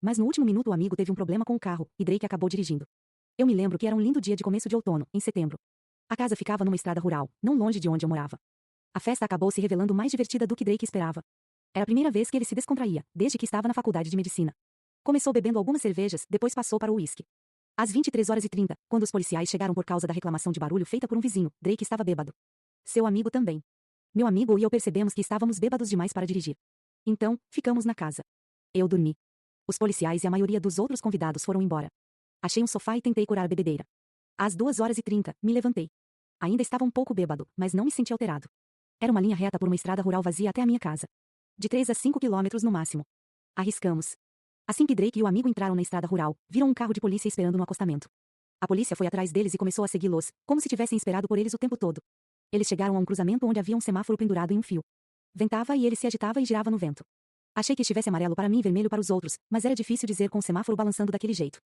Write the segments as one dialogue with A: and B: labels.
A: mas no último minuto o amigo teve um problema com o carro, e Drake acabou dirigindo. Eu me lembro que era um lindo dia de começo de outono, em setembro. A casa ficava numa estrada rural, não longe de onde eu morava. A festa acabou se revelando mais divertida do que Drake esperava. Era a primeira vez que ele se descontraía, desde que estava na faculdade de medicina. Começou bebendo algumas cervejas, depois passou para o uísque. Às 23h30, quando os policiais chegaram por causa da reclamação de barulho feita por um vizinho, Drake estava bêbado. Seu amigo também. Meu amigo e eu percebemos que estávamos bêbados demais para dirigir. Então, ficamos na casa. Eu dormi. Os policiais e a maioria dos outros convidados foram embora. Achei um sofá e tentei curar a bebedeira. Às 2h30, me levantei. Ainda estava um pouco bêbado, mas não me senti alterado. Era uma linha reta por uma estrada rural vazia até a minha casa. De 3 a 5 quilômetros no máximo. Arriscamos. Assim que Drake e o amigo entraram na estrada rural, viram um carro de polícia esperando no acostamento. A polícia foi atrás deles e começou a segui-los, como se tivessem esperado por eles o tempo todo. Eles chegaram a um cruzamento onde havia um semáforo pendurado em um fio. Ventava e ele se agitava e girava no vento. Achei que estivesse amarelo para mim e vermelho para os outros, mas era difícil dizer com o semáforo balançando daquele jeito.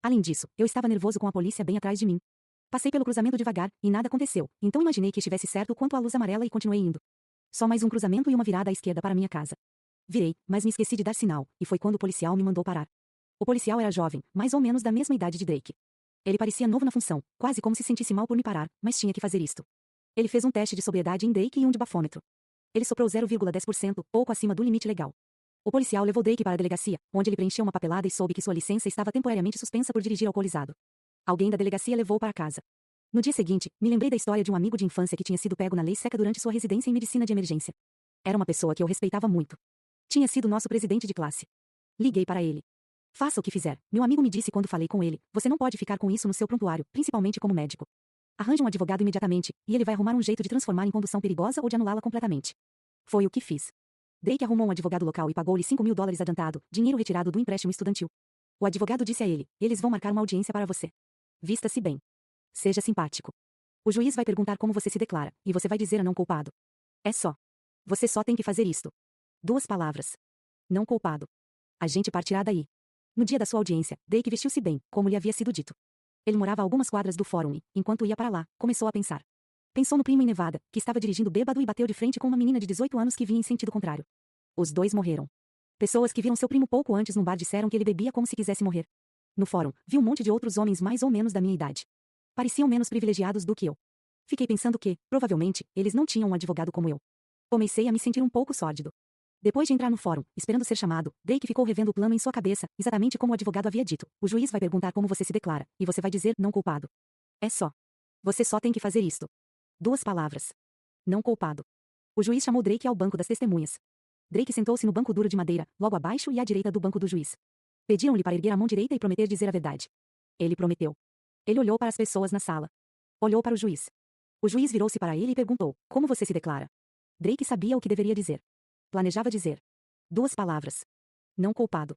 A: Além disso, eu estava nervoso com a polícia bem atrás de mim. Passei pelo cruzamento devagar, e nada aconteceu, então imaginei que estivesse certo quanto à luz amarela e continuei indo. Só mais um cruzamento e uma virada à esquerda para minha casa. Virei, mas me esqueci de dar sinal, e foi quando o policial me mandou parar. O policial era jovem, mais ou menos da mesma idade de Drake. Ele parecia novo na função, quase como se sentisse mal por me parar, mas tinha que fazer isto. Ele fez um teste de sobriedade em Drake e um de bafômetro. Ele soprou 0,10%, pouco acima do limite legal. O policial levou Drake para a delegacia, onde ele preencheu uma papelada e soube que sua licença estava temporariamente suspensa por dirigir alcoolizado. Alguém da delegacia levou para casa. No dia seguinte, me lembrei da história de um amigo de infância que tinha sido pego na lei seca durante sua residência em medicina de emergência. Era uma pessoa que eu respeitava muito. Tinha sido nosso presidente de classe. Liguei para ele. Faça o que fizer, meu amigo me disse quando falei com ele, você não pode ficar com isso no seu prontuário, principalmente como médico. Arranje um advogado imediatamente, e ele vai arrumar um jeito de transformar em condução perigosa ou de anulá-la completamente. Foi o que fiz. Drake arrumou um advogado local e pagou-lhe $5.000 adiantado, dinheiro retirado do empréstimo estudantil. O advogado disse a ele, eles vão marcar uma audiência para você. Vista-se bem. Seja simpático. O juiz vai perguntar como você se declara, e você vai dizer a não culpado. É só. Você só tem que fazer isto. 2 palavras. Não culpado. A gente partirá daí. No dia da sua audiência, Drake vestiu-se bem, como lhe havia sido dito. Ele morava a algumas quadras do fórum e, enquanto ia para lá, começou a pensar. Pensou no primo em Nevada, que estava dirigindo bêbado e bateu de frente com uma menina de 18 anos que vinha em sentido contrário. Os dois morreram. Pessoas que viram seu primo pouco antes num bar disseram que ele bebia como se quisesse morrer. No fórum, vi um monte de outros homens mais ou menos da minha idade. Pareciam menos privilegiados do que eu. Fiquei pensando que, provavelmente, eles não tinham um advogado como eu. Comecei a me sentir um pouco sórdido. Depois de entrar no fórum, esperando ser chamado, Drake ficou revendo o plano em sua cabeça, exatamente como o advogado havia dito. O juiz vai perguntar como você se declara, e você vai dizer não culpado. É só. Você só tem que fazer isto. 2 palavras. Não culpado. O juiz chamou Drake ao banco das testemunhas. Drake sentou-se no banco duro de madeira, logo abaixo e à direita do banco do juiz. Pediram-lhe para erguer a mão direita e prometer dizer a verdade. Ele prometeu. Ele olhou para as pessoas na sala. Olhou para o juiz. O juiz virou-se para ele e perguntou, como você se declara? Drake sabia o que deveria dizer. Planejava dizer. 2 palavras. Não culpado.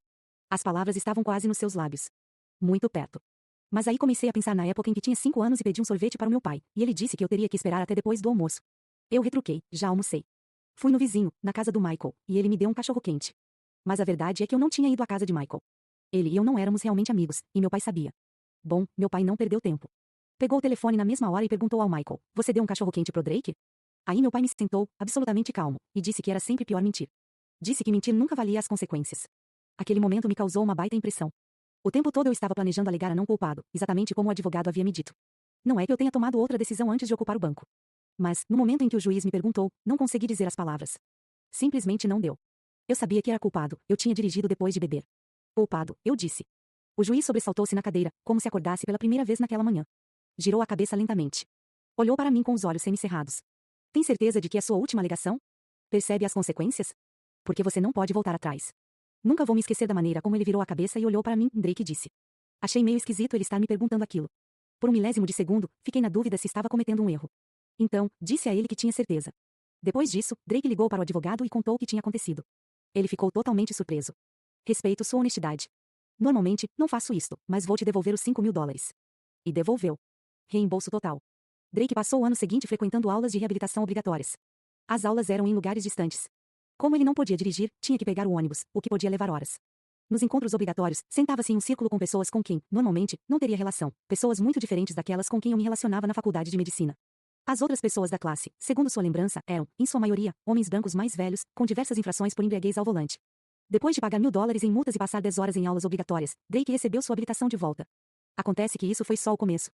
A: As palavras estavam quase nos seus lábios. Muito perto. Mas aí comecei a pensar na época em que tinha 5 anos e pedi um sorvete para o meu pai, e ele disse que eu teria que esperar até depois do almoço. Eu retruquei, já almocei. Fui no vizinho, na casa do Michael, e ele me deu um cachorro-quente. Mas a verdade é que eu não tinha ido à casa de Michael. Ele e eu não éramos realmente amigos, e meu pai sabia. Bom, meu pai não perdeu tempo. Pegou o telefone na mesma hora e perguntou ao Michael, você deu um cachorro-quente pro Drake? Aí meu pai me sentou, absolutamente calmo, e disse que era sempre pior mentir. Disse que mentir nunca valia as consequências. Aquele momento me causou uma baita impressão. O tempo todo eu estava planejando alegar a não culpado, exatamente como o advogado havia me dito. Não é que eu tenha tomado outra decisão antes de ocupar o banco. Mas, no momento em que o juiz me perguntou, não consegui dizer as palavras. Simplesmente não deu. Eu sabia que era culpado, eu tinha dirigido depois de beber. Culpado, eu disse. O juiz sobressaltou-se na cadeira, como se acordasse pela primeira vez naquela manhã. Girou a cabeça lentamente. Olhou para mim com os olhos semicerrados. Tem certeza de que é sua última alegação? Percebe as consequências? Porque você não pode voltar atrás. Nunca vou me esquecer da maneira como ele virou a cabeça e olhou para mim, Drake disse. Achei meio esquisito ele estar me perguntando aquilo. Por um milésimo de segundo, fiquei na dúvida se estava cometendo um erro. Então, disse a ele que tinha certeza. Depois disso, Drake ligou para o advogado e contou o que tinha acontecido. Ele ficou totalmente surpreso. Respeito sua honestidade. Normalmente, não faço isto, mas vou te devolver os $5.000. E devolveu. Reembolso total. Drake passou o ano seguinte frequentando aulas de reabilitação obrigatórias. As aulas eram em lugares distantes. Como ele não podia dirigir, tinha que pegar o ônibus, o que podia levar horas. Nos encontros obrigatórios, sentava-se em um círculo com pessoas com quem, normalmente, não teria relação, pessoas muito diferentes daquelas com quem eu me relacionava na faculdade de medicina. As outras pessoas da classe, segundo sua lembrança, eram, em sua maioria, homens brancos mais velhos, com diversas infrações por embriaguez ao volante. Depois de pagar $1000 em multas e passar 10 horas em aulas obrigatórias, Drake recebeu sua habilitação de volta. Acontece que isso foi só o começo.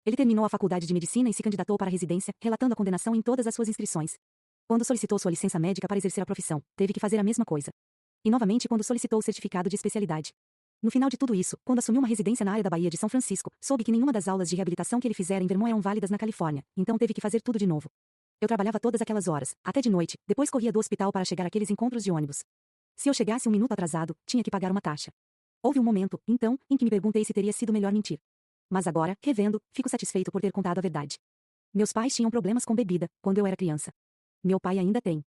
A: Ele terminou a faculdade de medicina e se candidatou para a residência, relatando a condenação em todas as suas inscrições. Quando solicitou sua licença médica para exercer a profissão, teve que fazer a mesma coisa. E novamente quando solicitou o certificado de especialidade. No final de tudo isso, quando assumiu uma residência na área da Bahia de São Francisco, soube que nenhuma das aulas de reabilitação que ele fizera em Vermont eram válidas na Califórnia, então teve que fazer tudo de novo. Eu trabalhava todas aquelas horas, até de noite, depois corria do hospital para chegar àqueles encontros de ônibus. Se eu chegasse 1 minuto atrasado, tinha que pagar uma taxa. Houve um momento, então, em que me perguntei se teria sido melhor mentir. Mas agora, revendo, fico satisfeito por ter contado a verdade. Meus pais tinham problemas com bebida, quando eu era criança. Meu pai ainda tem.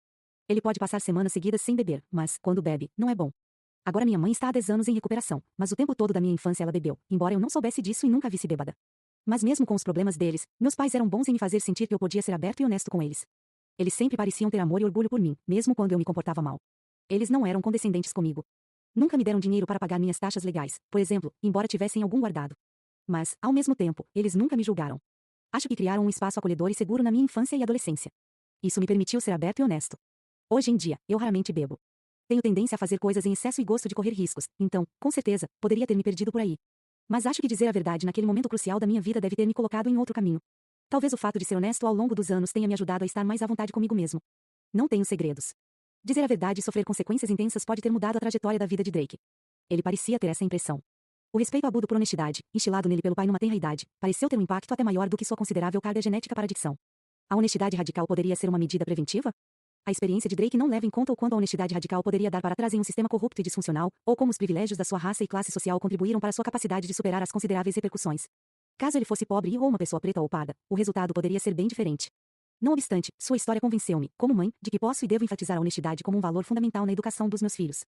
A: Ele pode passar semanas seguidas sem beber, mas, quando bebe, não é bom. Agora minha mãe está há 10 anos em recuperação, mas o tempo todo da minha infância ela bebeu, embora eu não soubesse disso e nunca a visse bêbada. Mas mesmo com os problemas deles, meus pais eram bons em me fazer sentir que eu podia ser aberto e honesto com eles. Eles sempre pareciam ter amor e orgulho por mim, mesmo quando eu me comportava mal. Eles não eram condescendentes comigo. Nunca me deram dinheiro para pagar minhas taxas legais, por exemplo, embora tivessem algum guardado. Mas, ao mesmo tempo, eles nunca me julgaram. Acho que criaram um espaço acolhedor e seguro na minha infância e adolescência. Isso me permitiu ser aberto e honesto. Hoje em dia, eu raramente bebo. Tenho tendência a fazer coisas em excesso e gosto de correr riscos, então, com certeza, poderia ter me perdido por aí. Mas acho que dizer a verdade naquele momento crucial da minha vida deve ter me colocado em outro caminho. Talvez o fato de ser honesto ao longo dos anos tenha me ajudado a estar mais à vontade comigo mesmo. Não tenho segredos. Dizer a verdade e sofrer consequências intensas pode ter mudado a trajetória da vida de Drake. Ele parecia ter essa impressão. O respeito agudo por honestidade, instilado nele pelo pai numa tenra idade, pareceu ter um impacto até maior do que sua considerável carga genética para a dicção. A honestidade radical poderia ser uma medida preventiva? A experiência de Drake não leva em conta o quanto a honestidade radical poderia dar para trás em um sistema corrupto e disfuncional, ou como os privilégios da sua raça e classe social contribuíram para sua capacidade de superar as consideráveis repercussões. Caso ele fosse pobre ou uma pessoa preta ou parda, o resultado poderia ser bem diferente. Não obstante, sua história convenceu-me, como mãe, de que posso e devo enfatizar a honestidade como um valor fundamental na educação dos meus filhos.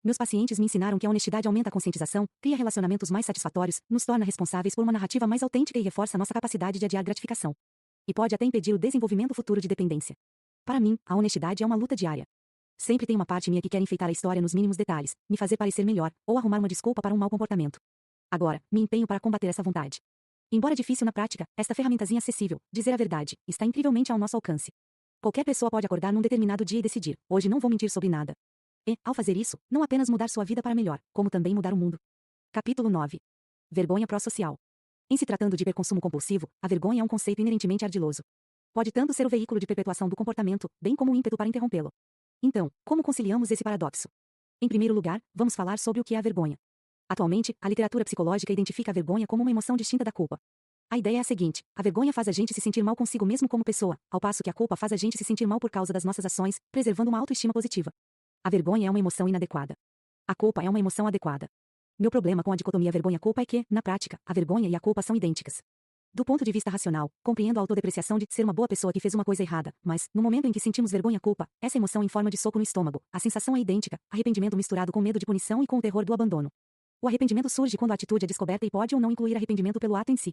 A: Meus pacientes me ensinaram que a honestidade aumenta a conscientização, cria relacionamentos mais satisfatórios, nos torna responsáveis por uma narrativa mais autêntica e reforça nossa capacidade de adiar gratificação. E pode até impedir o desenvolvimento futuro de dependência. Para mim, a honestidade é uma luta diária. Sempre tem uma parte minha que quer enfeitar a história nos mínimos detalhes, me fazer parecer melhor, ou arrumar uma desculpa para um mau comportamento. Agora, me empenho para combater essa vontade. Embora difícil na prática, esta ferramentazinha acessível, dizer a verdade, está incrivelmente ao nosso alcance. Qualquer pessoa pode acordar num determinado dia e decidir, hoje não vou mentir sobre nada. E, ao fazer isso, não apenas mudar sua vida para melhor, como também mudar o mundo. Capítulo 9. Vergonha pró-social. Em se tratando de hiperconsumo compulsivo, a vergonha é um conceito inerentemente ardiloso. Pode tanto ser o veículo de perpetuação do comportamento, bem como o ímpeto para interrompê-lo. Então, como conciliamos esse paradoxo? Em primeiro lugar, vamos falar sobre o que é a vergonha. Atualmente, a literatura psicológica identifica a vergonha como uma emoção distinta da culpa. A ideia é a seguinte: a vergonha faz a gente se sentir mal consigo mesmo como pessoa, ao passo que a culpa faz a gente se sentir mal por causa das nossas ações, preservando uma autoestima positiva. A vergonha é uma emoção inadequada. A culpa é uma emoção adequada. Meu problema com a dicotomia vergonha-culpa é que, na prática, a vergonha e a culpa são idênticas. Do ponto de vista racional, compreendo a autodepreciação de ser uma boa pessoa que fez uma coisa errada, mas, no momento em que sentimos vergonha-culpa, essa emoção em forma de soco no estômago, a sensação é idêntica, arrependimento misturado com medo de punição e com o terror do abandono. O arrependimento surge quando a atitude é descoberta e pode ou não incluir arrependimento pelo ato em si.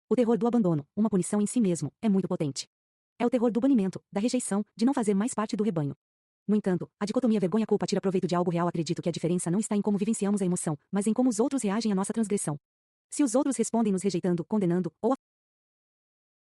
A: O terror do abandono, uma punição em si mesmo, é muito potente. É o terror do banimento, da rejeição, de não fazer mais parte do rebanho. No entanto, a dicotomia vergonha-culpa tira proveito de algo real. Acredito que a diferença não está em como vivenciamos a emoção, mas em como os outros reagem à nossa transgressão. Se os outros respondem nos rejeitando, condenando, ou